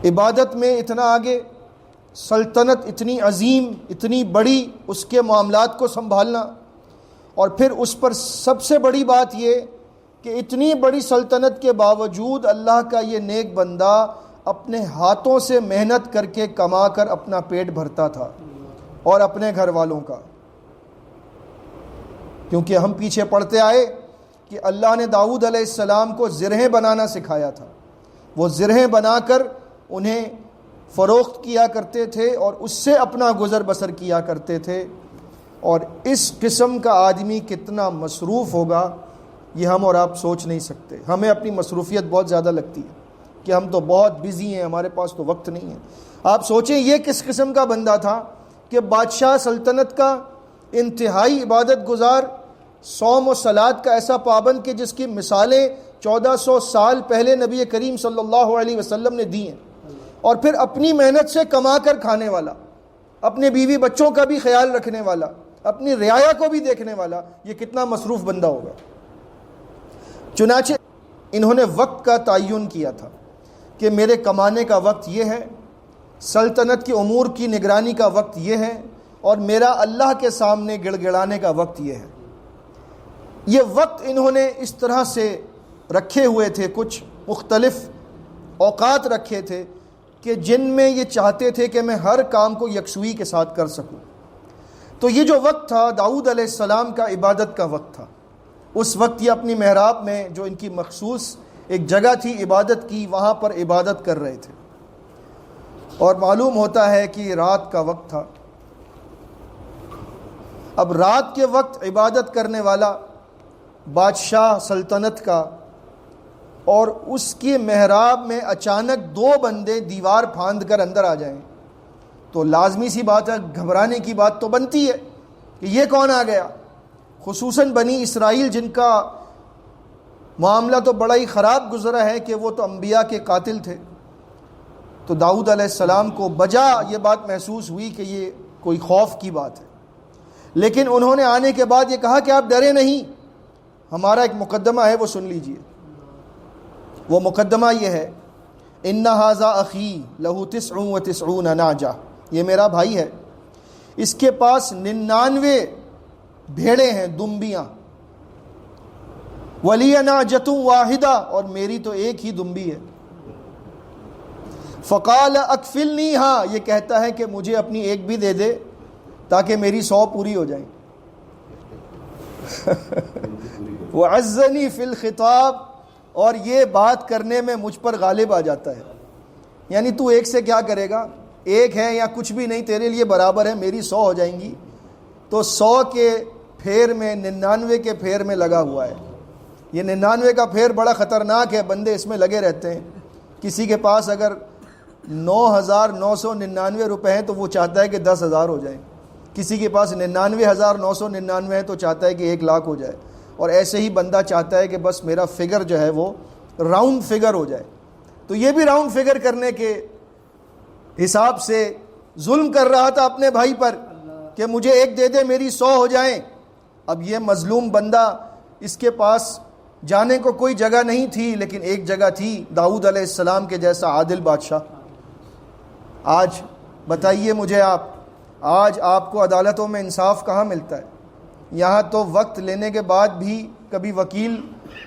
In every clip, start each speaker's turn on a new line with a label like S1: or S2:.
S1: عبادت میں اتنا آگے، سلطنت اتنی عظیم، اتنی بڑی، اس کے معاملات کو سنبھالنا، اور پھر اس پر سب سے بڑی بات یہ کہ اتنی بڑی سلطنت کے باوجود اللہ کا یہ نیک بندہ اپنے ہاتھوں سے محنت کر کے کما کر اپنا پیٹ بھرتا تھا اور اپنے گھر والوں کا، کیونکہ ہم پیچھے پڑھتے آئے کہ اللہ نے داؤد علیہ السلام کو زرہیں بنانا سکھایا تھا، وہ زرہیں بنا کر انہیں فروخت کیا کرتے تھے اور اس سے اپنا گزر بسر کیا کرتے تھے۔ اور اس قسم کا آدمی کتنا مصروف ہوگا یہ ہم اور آپ سوچ نہیں سکتے۔ ہمیں اپنی مصروفیت بہت زیادہ لگتی ہے کہ ہم تو بہت بزی ہیں، ہمارے پاس تو وقت نہیں ہے۔ آپ سوچیں یہ کس قسم کا بندہ تھا کہ بادشاہ سلطنت کا، انتہائی عبادت گزار، صوم و صلات کا ایسا پابند کہ جس کی مثالیں 1400 سال پہلے نبی کریم صلی اللہ علیہ وسلم نے دی ہیں، اور پھر اپنی محنت سے کما کر کھانے والا، اپنے بیوی بچوں کا بھی خیال رکھنے والا، اپنی رعایا کو بھی دیکھنے والا، یہ کتنا مصروف بندہ ہوگا۔ چنانچہ انہوں نے وقت کا تعین کیا تھا کہ میرے کمانے کا وقت یہ ہے، سلطنت کے امور کی نگرانی کا وقت یہ ہے، اور میرا اللہ کے سامنے گڑ گڑانے کا وقت یہ ہے۔ یہ وقت انہوں نے اس طرح سے رکھے ہوئے تھے، کچھ مختلف اوقات رکھے تھے کہ جن میں یہ چاہتے تھے کہ میں ہر کام کو یکسوئی کے ساتھ کر سکوں۔ تو یہ جو وقت تھا داؤد علیہ السلام کا عبادت کا وقت تھا۔ اس وقت یہ اپنی محراب میں جو ان کی مخصوص ایک جگہ تھی عبادت کی، وہاں پر عبادت کر رہے تھے، اور معلوم ہوتا ہے کہ رات کا وقت تھا۔ اب رات کے وقت عبادت کرنے والا بادشاہ سلطنت کا، اور اس کی محراب میں اچانک دو بندے دیوار پھاند کر اندر آ جائیں تو لازمی سی بات ہے، گھبرانے کی بات تو بنتی ہے کہ یہ کون آ گیا۔ خصوصاً بنی اسرائیل جن کا معاملہ تو بڑا ہی خراب گزرا ہے کہ وہ تو انبیاء کے قاتل تھے، تو داؤد علیہ السلام کو بجا یہ بات محسوس ہوئی کہ یہ کوئی خوف کی بات ہے، لیکن انہوں نے آنے کے بعد یہ کہا کہ آپ ڈرے نہیں، ہمارا ایک مقدمہ ہے وہ سن لیجئے۔ وہ مقدمہ یہ ہے، ان ھذا اخی لہ 99 نعجہ، یہ میرا بھائی ہے، اس کے پاس 99 بھیڑیں ہیں، دمبیاں، ولی نعجۃ واحدہ، اور میری تو ایک ہی دمبی ہے۔ فقال اکفلنی، ہاں یہ کہتا ہے کہ مجھے اپنی ایک بھی دے دے تاکہ میری 100 پوری ہو جائیں۔ وعزنی فی الخطاب، اور یہ بات کرنے میں مجھ پر غالب آ جاتا ہے، یعنی تو ایک سے کیا کرے گا، ایک ہے یا کچھ بھی نہیں تیرے لیے برابر ہے، میری 100 ہو جائیں گی۔ تو 100 کے پھیر میں 99 کے پھیر میں لگا ہوا ہے۔ یہ 99 کا پھیر بڑا خطرناک ہے، بندے اس میں لگے رہتے ہیں۔ کسی کے پاس اگر 9,999 روپے ہیں تو وہ چاہتا ہے کہ 10,000 ہو جائیں، کسی کے پاس 99,999 ہے تو چاہتا ہے کہ 1,00,000 ہو جائے، اور ایسے ہی بندہ چاہتا ہے کہ بس میرا فگر جو ہے وہ راؤنڈ فگر ہو جائے۔ تو یہ بھی راؤنڈ فگر کرنے کے حساب سے ظلم کر رہا تھا اپنے بھائی پر کہ مجھے ایک دے دے میری 100 ہو جائیں۔ اب یہ مظلوم بندہ، اس کے پاس جانے کو کوئی جگہ نہیں تھی، لیکن ایک جگہ تھی، داؤد علیہ السلام کے جیسا عادل بادشاہ۔ آج بتائیے مجھے آج آپ کو عدالتوں میں انصاف کہاں ملتا ہے؟ یہاں تو وقت لینے کے بعد بھی کبھی وکیل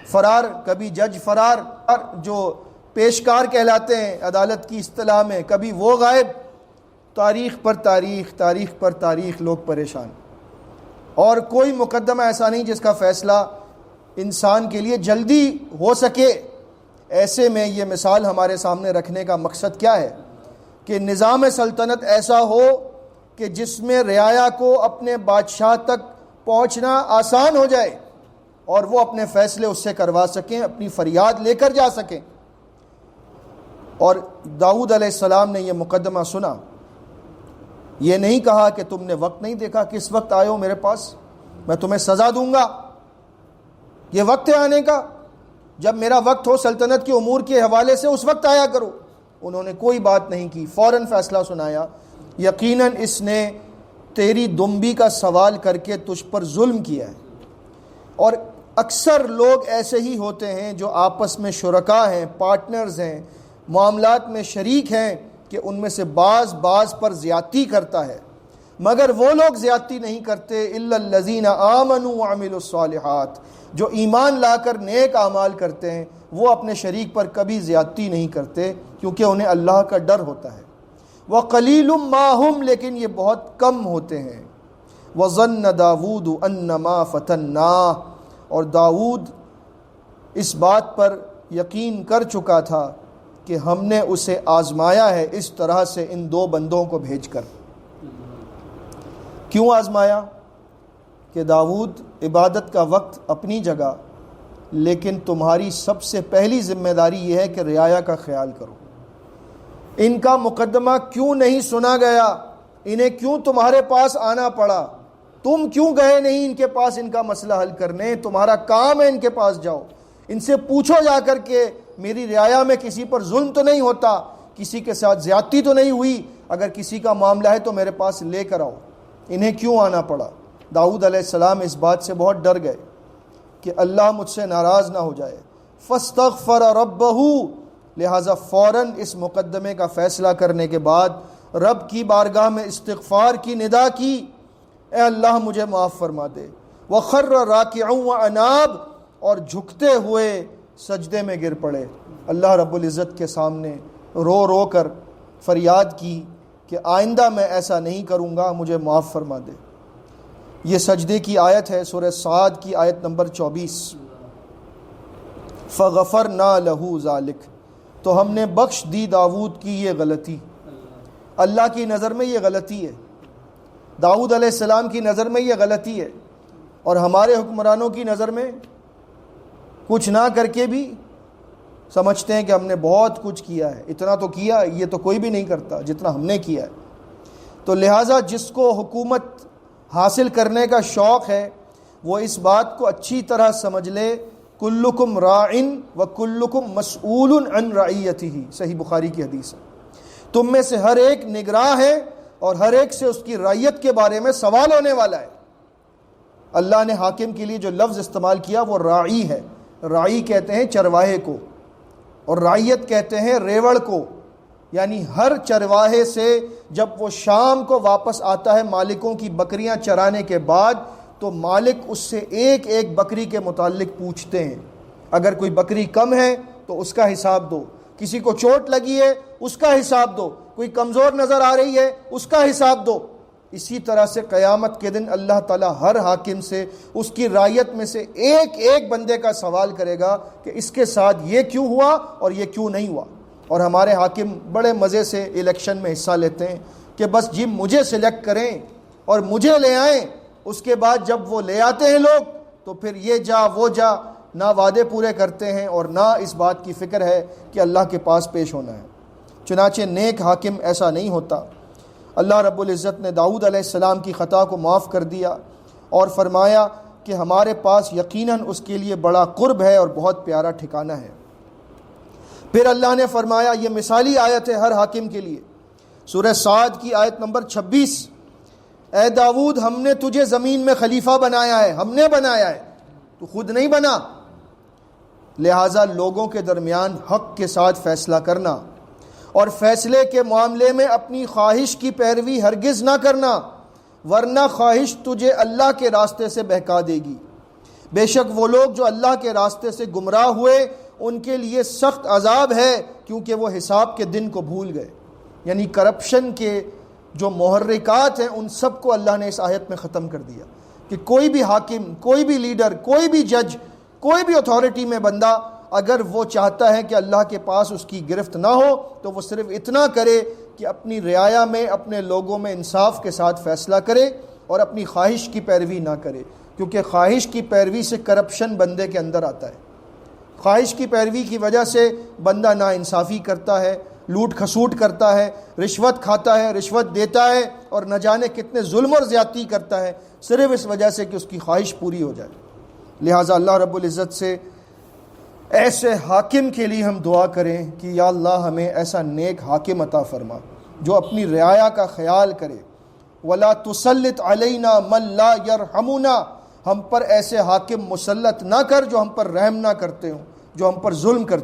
S1: فرار، کبھی جج فرار، جو پیشکار کہلاتے ہیں عدالت کی اصطلاح میں، کبھی وہ غائب، تاریخ پر تاریخ، تاریخ پر تاریخ، لوگ پریشان، اور کوئی مقدمہ ایسا نہیں جس کا فیصلہ انسان کے لیے جلدی ہو سکے۔ ایسے میں یہ مثال ہمارے سامنے رکھنے کا مقصد کیا ہے کہ نظام سلطنت ایسا ہو کہ جس میں رعایا کو اپنے بادشاہ تک پہنچنا آسان ہو جائے اور وہ اپنے فیصلے اس سے کروا سکیں، اپنی فریاد لے کر جا سکیں۔ اور داؤد علیہ السلام نے یہ مقدمہ سنا، یہ نہیں کہا کہ تم نے وقت نہیں دیکھا، کس وقت آئے ہو میرے پاس، میں تمہیں سزا دوں گا، یہ وقت ہے آنے کا، جب میرا وقت ہو سلطنت کے امور کے حوالے سے اس وقت آیا کرو۔ انہوں نے کوئی بات نہیں کی، فوراً فیصلہ سنایا، یقیناً اس نے تیری دمبی کا سوال کر کے تجھ پر ظلم کیا ہے۔ اور اکثر لوگ ایسے ہی ہوتے ہیں جو آپس میں شرکا ہیں، پارٹنرز ہیں، معاملات میں شریک ہیں کہ ان میں سے بعض پر زیادتی کرتا ہے، مگر وہ لوگ زیادتی نہیں کرتے الا الذین آمنوا وعملوا الصالحات، جو ایمان لا کر نیک اعمال کرتے ہیں وہ اپنے شریک پر کبھی زیادتی نہیں کرتے، کیونکہ انہیں اللہ کا ڈر ہوتا ہے۔ وقلیل ما ہم، لیکن یہ بہت کم ہوتے ہیں۔ وظن داود انما فتناہ، اور داود اس بات پر یقین کر چکا تھا کہ ہم نے اسے آزمایا ہے اس طرح سے ان دو بندوں کو بھیج کر۔ کیوں آزمایا؟ کہ داود عبادت کا وقت اپنی جگہ، لیکن تمہاری سب سے پہلی ذمہ داری یہ ہے کہ رعایا کا خیال کرو۔ ان کا مقدمہ کیوں نہیں سنا گیا؟ انہیں کیوں تمہارے پاس آنا پڑا؟ تم کیوں گئے نہیں ان کے پاس ان کا مسئلہ حل کرنے؟ تمہارا کام ہے ان کے پاس جاؤ، ان سے پوچھو جا کر کے میری رعایا میں کسی پر ظلم تو نہیں ہوتا، کسی کے ساتھ زیادتی تو نہیں ہوئی، اگر کسی کا معاملہ ہے تو میرے پاس لے کر آؤ۔ انہیں کیوں آنا پڑا؟ داؤد علیہ السلام اس بات سے بہت ڈر گئے کہ اللہ مجھ سے ناراض نہ ہو جائے۔ فاستغفر ربہ، لہٰذا فوراً اس مقدمے کا فیصلہ کرنے کے بعد رب کی بارگاہ میں استغفار کی ندا کی، اے اللہ مجھے معاف فرما دے۔ وخر راکعا واناب، اور جھکتے ہوئے سجدے میں گر پڑے، اللہ رب العزت کے سامنے رو رو کر فریاد کی کہ آئندہ میں ایسا نہیں کروں گا، مجھے معاف فرما دے۔ یہ سجدے کی آیت ہے، سورہ صاد کی آیت نمبر 24۔ فغفرنا لہ ذالک، تو ہم نے بخش دی داود کی یہ غلطی۔ اللہ کی نظر میں یہ غلطی ہے، داؤد علیہ السلام کی نظر میں یہ غلطی ہے، اور ہمارے حکمرانوں کی نظر میں کچھ نہ کر کے بھی سمجھتے ہیں کہ ہم نے بہت کچھ کیا ہے، اتنا تو کیا، یہ تو کوئی بھی نہیں کرتا جتنا ہم نے کیا ہے۔ تو لہٰذا جس کو حکومت حاصل کرنے کا شوق ہے وہ اس بات کو اچھی طرح سمجھ لے، کلکم راعن و کلکم مسئول عن رعیتہ، صحیح بخاری کی حدیث ہے، تم میں سے ہر ایک نگراں ہے اور ہر ایک سے اس کی رعیت کے بارے میں سوال ہونے والا ہے۔ اللہ نے حاکم کے لیے جو لفظ استعمال کیا وہ راعی ہے، راعی کہتے ہیں چرواہے کو، اور رعیت کہتے ہیں ریوڑ کو، یعنی ہر چرواہے سے جب وہ شام کو واپس آتا ہے مالکوں کی بکریاں چرانے کے بعد، تو مالک اس سے ایک ایک بکری کے متعلق پوچھتے ہیں، اگر کوئی بکری کم ہے تو اس کا حساب دو، کسی کو چوٹ لگی ہے اس کا حساب دو، کوئی کمزور نظر آ رہی ہے اس کا حساب دو۔ اسی طرح سے قیامت کے دن اللہ تعالیٰ ہر حاکم سے اس کی رعیت میں سے ایک ایک بندے کا سوال کرے گا کہ اس کے ساتھ یہ کیوں ہوا اور یہ کیوں نہیں ہوا۔ اور ہمارے حاکم بڑے مزے سے الیکشن میں حصہ لیتے ہیں کہ بس جی مجھے سلیکٹ کریں اور مجھے لے آئیں، اس کے بعد جب وہ لے آتے ہیں لوگ تو پھر یہ جا وہ جا، نہ وعدے پورے کرتے ہیں اور نہ اس بات کی فکر ہے کہ اللہ کے پاس پیش ہونا ہے۔ چنانچہ نیک حاکم ایسا نہیں ہوتا۔ اللہ رب العزت نے داؤد علیہ السلام کی خطا کو معاف کر دیا اور فرمایا کہ ہمارے پاس یقیناً اس کے لیے بڑا قرب ہے اور بہت پیارا ٹھکانہ ہے۔ پھر اللہ نے فرمایا، یہ مثالی آیت ہے ہر حاکم کے لیے، سورہ صاد کی آیت نمبر 26، اے داؤد ہم نے تجھے زمین میں خلیفہ بنایا ہے، ہم نے بنایا ہے، تو خود نہیں بنا، لہٰذا لوگوں کے درمیان حق کے ساتھ فیصلہ کرنا، اور فیصلے کے معاملے میں اپنی خواہش کی پیروی ہرگز نہ کرنا، ورنہ خواہش تجھے اللہ کے راستے سے بہکا دے گی۔ بے شک وہ لوگ جو اللہ کے راستے سے گمراہ ہوئے ان کے لیے سخت عذاب ہے، کیونکہ وہ حساب کے دن کو بھول گئے۔ یعنی کرپشن کے جو محرکات ہیں ان سب کو اللہ نے اس آیت میں ختم کر دیا کہ کوئی بھی حاکم، کوئی بھی لیڈر، کوئی بھی جج، کوئی بھی اتھارٹی میں بندہ اگر وہ چاہتا ہے کہ اللہ کے پاس اس کی گرفت نہ ہو تو وہ صرف اتنا کرے کہ اپنی رعایا میں، اپنے لوگوں میں انصاف کے ساتھ فیصلہ کرے اور اپنی خواہش کی پیروی نہ کرے، کیونکہ خواہش کی پیروی سے کرپشن بندے کے اندر آتا ہے۔ خواہش کی پیروی کی وجہ سے بندہ نا انصافی کرتا ہے، لوٹ کھسوٹ کرتا ہے، رشوت کھاتا ہے، رشوت دیتا ہے، اور نہ جانے کتنے ظلم اور زیادتی کرتا ہے، صرف اس وجہ سے کہ اس کی خواہش پوری ہو جائے۔ لہٰذا اللہ رب العزت سے ایسے حاکم کے لیے ہم دعا کریں کہ یا اللہ ہمیں ایسا نیک حاکم عطا فرما جو اپنی رعایا کا خیال کرے۔ وَلَا تُسَلِّطْ عَلَيْنَا مَن لَا يَرْحَمُنَا، ہم پر ایسے حاکم مسلط نہ کر جو ہم پر رحم نہ کرتے ہوں، جو ہم پر ظلم کرتے